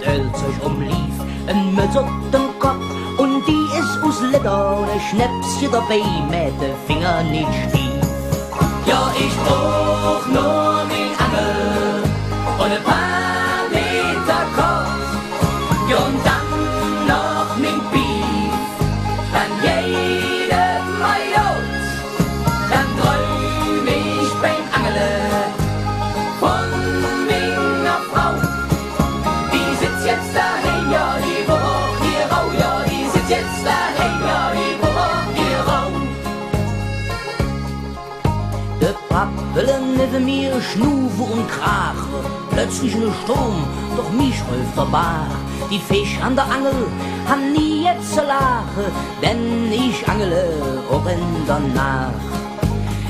Ölzeug umlief, ein Mütz auf den Kopf und die ist aus Leder, ne Schnäpschen dabei mit den Fingern nicht stief. Ja, ich brauch nur min Angel und ein paar Meter Kost, ja, und dann noch min Beef, dann jedes Mal los, dann träum ich beim Angeln von meiner Frau. Die sitzt jetzt daheim, ja, die Woche hier rau, ja, die sitzt jetzt daheim, ja, die Woche hier rau. Der Pappelen neben mir schnufe und krache, plötzlich ne Sturm, doch mich häuft der Bach. Die Fisch an der Angel han nie jetzt zu lachen, denn ich angele auch in der Nacht.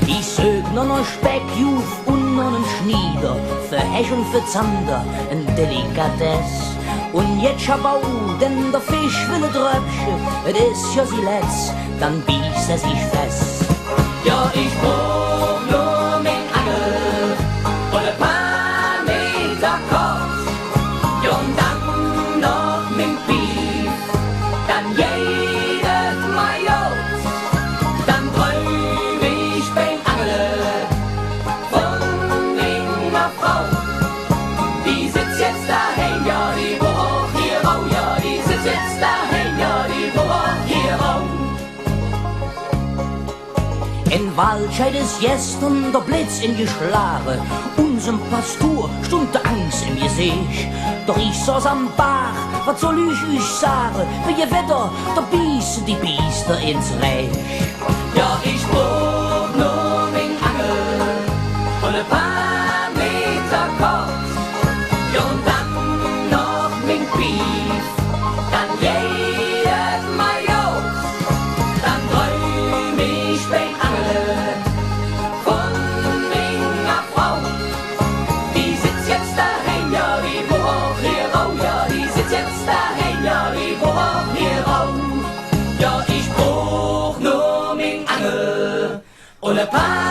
Ich sög noch nen Speckjuf und noch nen Schnieder, für Hesch und für Zander ein Delikatesse. Und jetzt schabau, denn der Fisch will ein Tröpfchen, es ist ja sie letzt, dann beißt sich fest. Ja, ich brauch nur min Angel und ein paar Meter Kost, ja, und dann noch min Beef, dann jedes Mal los, dann träum ich beim Angeln von meiner Frau. Die sitzt jetzt daheim, ja, die Woche hier rau, ja, die sitzt jetzt daheim, ja, die Woche hier rau. In Waldscheid ist gestern der Blitz in geschlagen, unserem Pastor stund der Angst im Gesicht. Doch ich saß am Bach, was soll ich euch sagen, wie ihr Wetter, da beißen die Biester ins Reich. Ja, ich brauch nur min Angel und ein paar Meter Kost, ja, und dann noch min Beef, dann jedes Mal los, dann träum ich beim Angeln von meiner Frau. Die sitzt jetzt daheim, ja, die Woche hier rau, ja, die sitzt jetzt daheim, ja, die Woche hier rau. Ja, ich brauch nur min Angel und ein paar